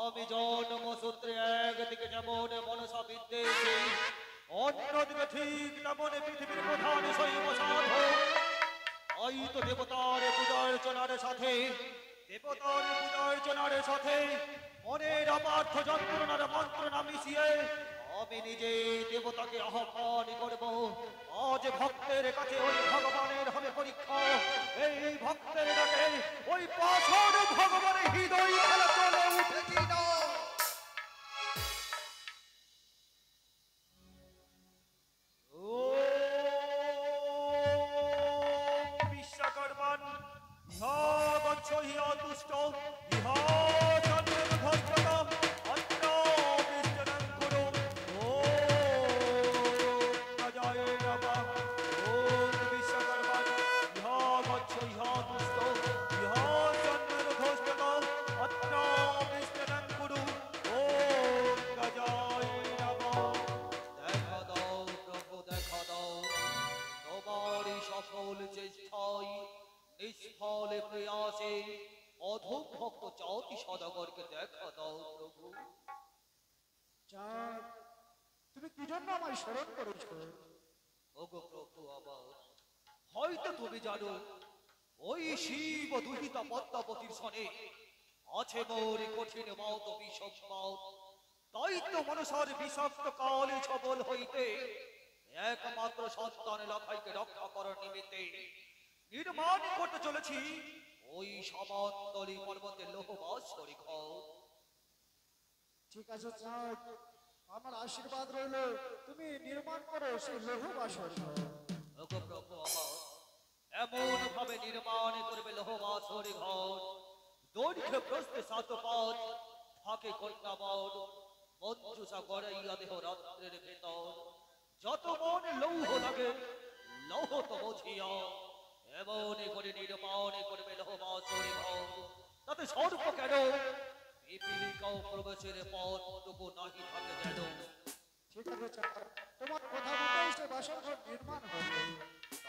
আমি জন্মসূত্রে একদিকে যেমন মনসা বিদ্বেষী, অন্যদিকে ঠিক তেমন পৃথিবীর প্রধান শৈব সাধক। তাই তো দেবতার পূজার্চনার সাথে মনের অপার্থ যন্ত্রণার মন্ত্রণা মিশিয়ে আমি নিজে দেবতাকে আহ্বান করব। আজ ভক্তের কাছে ওই ভগবানের হবে পরীক্ষা। এই ভক্তের ডাকে ওই পাষাণ ভগবানের হৃদয় খেলা চলে উঠে কিনা। বিশ্বকর্মান ইহা গচ্ছ ইহা তুষ্ট ইহা জন্মের ভদ্রতা অন্য বিষ্ণুরং কুরু। ওম অজয় নমঃ। ওম বিশ্বকর্মান ইহা গচ্ছ ইহা তুষ্ট ইহা জন্মের ভদ্রতা অন্য বিষ্ণুরং কুরু। ওম অজয় নমঃ। দেখা দাও প্রভু, দেখা দাও তোমারই সফল চেষ্টায় নিষ্ফল প্রয়াসে অধম ভক্ত জাতি সদাগরকে দেখা দাও প্রভু। চাঁদ, তুমি কি জন্য আমায় স্মরণ করেছো? ওগো প্রভু আমার, হয়তো তুমি জানো ওই শিব দুহিতা পদ্মাবতীর সনে আছে মোর কঠিন মত বিষম মত। তাই তো মনসার বিষাক্ত কালে ছবল হইতে একমাত্র সন্তান লখাইকে রক্ষা করার নিমিত্তে নির্মাণ করতে চলেছি ওই সমান্তরী পর্বতে লোহবাসরি ঘর। ঠিক আছে চাঁদ, আমার আশীর্বাদ রইল, তুমি নির্মাণ করো সেই লৌহ বাসর ঘর। ওগো প্রভু আমার, এমন ভাবে নির্মাণ করবে লোহবাসরি ঘর, দৈর্ঘ্যে প্রস্থে 7 পদ, ফাঁকে কন্যা বন, মঞ্জুষা গড়াইয়া দেহ রাত্রের ভেতর। যত মন লৌহ লাগে লৌহ তো বুঝিয়া এমন করে নির্মাণ করবে লোহবাসরি ঘর। তাতে সর্প কেন, পিপীলিকাও প্রবেশের পথটুকু নাহি থাকে যেন। ঠিক আছে চাঁদ, তোমার কথা মতোই সে বাসর ঘর নির্মাণ হবে।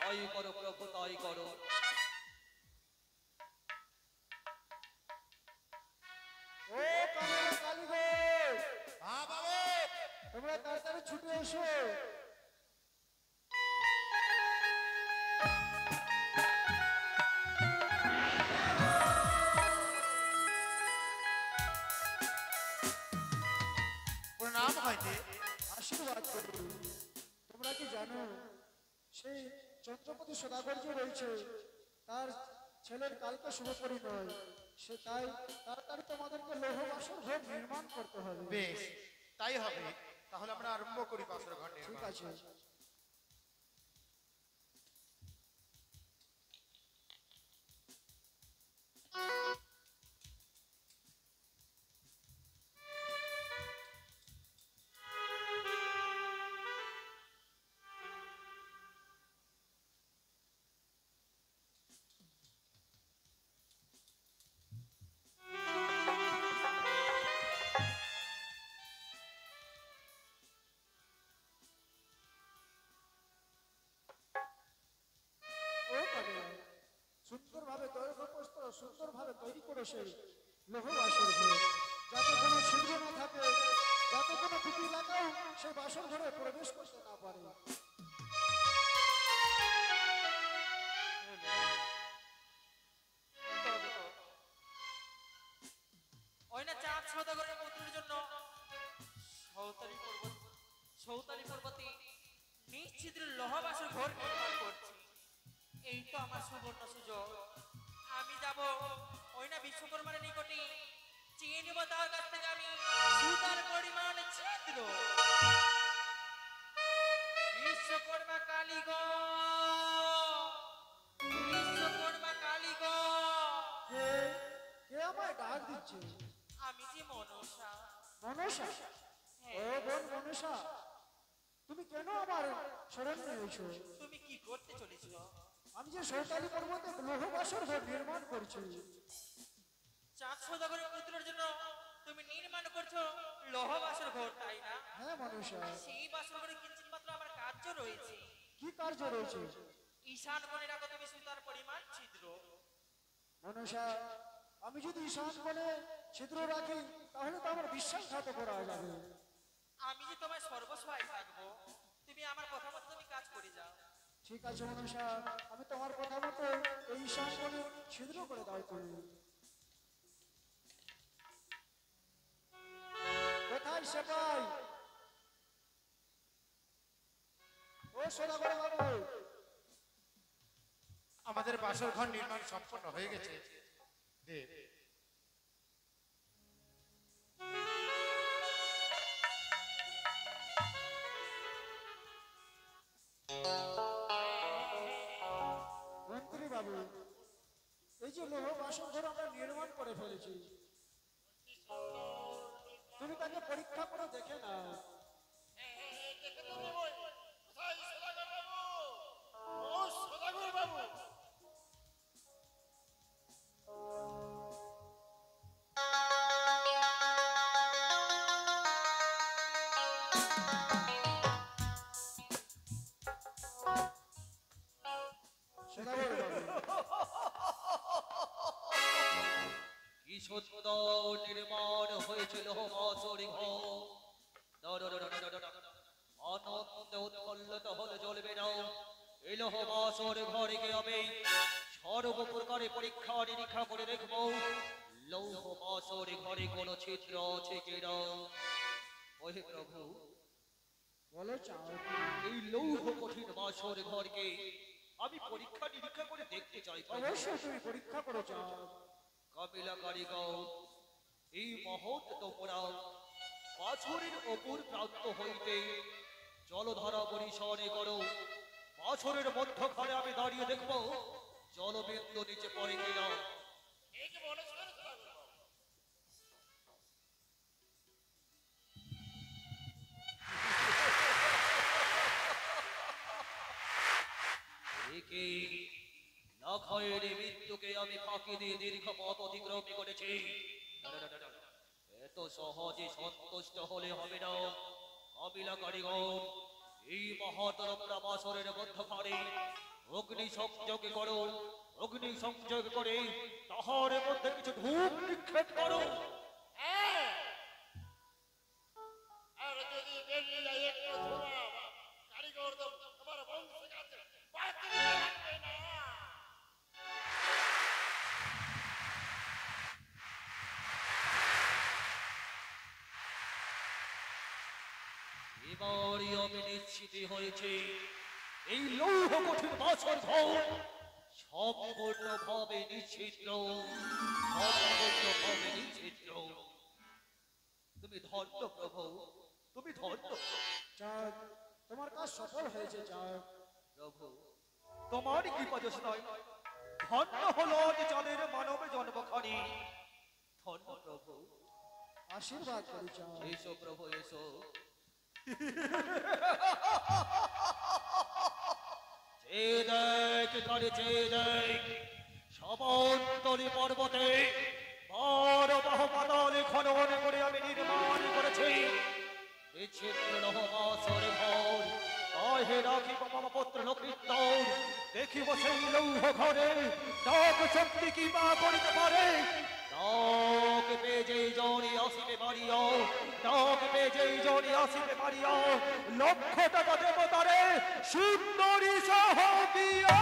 তাই করো প্রভু, তাই করো। ও কামেরা কালীগো, তোমরা তাড়াতাড়ি ছুটে এসো। প্রণাম হইতে। আশীর্বাদ করো। তোমরা কি জানো সেই চন্দ্রপতি সদাগর যে রয়েছে তার ছেলের কালকে শুভ পরিণয়, সে তাই তাড়াতাড়ি তোমাদেরকে লৌহ বাসর ঘর নির্মাণ করতে হবে। বেশ, তাই হবে। তাহলে আমরা আরম্ভ করি বাসর ঘর ঠিক নির্মাণ। আছে। সুন্দরভাবে সুন্দরভাবে তৈরি করে সেই লৌহ বাসর ঘর, যাতে কোনো ছিদ্র না থাকে, যাতে কোনো কুকুর লাগাও সেই বাসর ঘরে প্রবেশ করতে না পারে। ওই না চাঁদ সওদাগরের পুত্রের জন্য সৌতালি পর্বতে নিশ্চিদ্র লোহবাসর ঘর নির্মাণ করছি। এই তো আমার সুবর্ণ সুযোগ। আমি যাব ওই না বিশ্বকর্মার নিকটে, চেয়ে নেব তার কাছ থেকে আমি সুতার পরিমাণ ছিদ্র। বিশ্বকর্মা কালীগো, বিশ্বকর্মা কালীগো, কে আমায় ডাক দিচ্ছে? আমি যে মনসা। মনসা? ও বোন মনসা, তুমি কেন আমার শরণ নিয়েছো? তুমি কি করতে চলেছ? আমি যে সৌতালি পর্বতে লৌহ বাসর ঘর নির্মাণ করছি। চাঁদ সওদাগরের পুত্রের জন্য তুমি নির্মাণ করছো লোহ বাসর ঘর, তাই না? হ্যাঁ মনসা। সেই বাসর ঘরে কিঞ্চিত মাত্র আমার কার্য রয়েছে। কি কার্য রয়েছে? ঈশান কোণে রাখো তুমি সুতার পরিমাণ ছিদ্র। মনসা, আমি যদি ঈশান কোণে ছিদ্র রাখি তাহলে তো আমার বিশ্বাসঘাত করা যাবে। আমি যে তোমায় সর্বসহায় থাকবো, তুমি আমার কথা মতো তুমি কাজ করে যাও। ঠিক আছে মনসা, আমি তোমার কথা মতো এই ঈশান কোণে ছিদ্র করে দাও তুমি। কোথায় সেটাই? ও সদাগর বাবু, আমাদের বাসর ঘর নির্মাণ সম্পন্ন হয়ে গেছে দেব। মন্ত্রী বাবু, এই যে লোহ বাসন ঘর আমরা নির্মাণ করে ফেলেছি, তুমি তাকে পরীক্ষা করে দেখে না। সদাগর বাবু, কি সুন্দর নির্মাণ হয়েছিল বাসর ঘর। আনন্দে উৎফুল্লিত হলে চলবে না। এলো বাসর ঘরে গিয়ে আমি সর্বপ্রকারে পরীক্ষা নিরীক্ষা করে দেখব লৌহ বাসর ঘরে কোনো ছিদ্র আছে কিনা। ওহে প্রভু, বলো চাও? এই লৌহ কঠিন বাসর ঘরকে আমি পরীক্ষা নিরীক্ষা করে দেখতে চাই। অবশ্যই তুমি পরীক্ষা করে চাও। কাবিলা কারিগর, এই মহৎ তোমরা বাছরের অপর প্রান্ত হইতে জলধারা পরিশনে করো। বাছরের মধ্যখানে আমি দাঁড়িয়ে দেখবো জলবিন্দু নিচে পড়ে কিনা। একে লাখের মৃত্যুকে আমি ফাঁকি দিয়ে দীর্ঘ পথ অতিক্রম করেছি। এত সহজে সন্তুষ্ট হলে হবে না। কাবিলা কারিগর, এই মহাতরমরা বাসরের মধ্যখানে অগ্নি সংযোগ করো। অগ্নি সংযোগ করে তাহার মধ্যে কিছু ধূপ নিক্ষেপ করো। আর যদি বেরিয়ে যায় একটু ধোঁয়া, কারিগর তো তোমার বংশ গাছে বাঁচতে থাকবে না। এবারই আমি নিশ্চিত হয়েছে এই লৌহ কঠিন বাসর ঘর সম্পূর্ণভাবে নিশ্চিদ্র। সম্পূর্ণভাবে নিশ্চিদ্র। তুমি ধন্য প্রভু, তুমি ধন্য চাঁদ, তোমার কাজ সফল হয়েছে চাঁদ। প্রভু। তোমার কৃপা নয়, ধন্য হলো যে চাঁদের মানব জন্মখানি। ধন্য প্রভু, আশীর্বাদ করি চাঁদ। এসো প্রভু এসো। চেয়ে দেখ করে চেয়ে দেখ, সমান্তরী পর্বতে বড় পাতালে খনন করে আমি নির্মাণ করেছি বিচ্ছিন্ন বাসর ঘর। তাহে রাখিব মম পুত্র লোকৃত্তর, দেখিব সেই লৌহ ঘরে ডাক শক্তি কি বা করিতে পারে। ডাক পেজে জনি আসিবে বাড়িয়া, ডাক পেজে জনি আসিবে বাড়িয়া, লক্ষ টাকা দেবতারে সুন্দরী সহ দিয়া।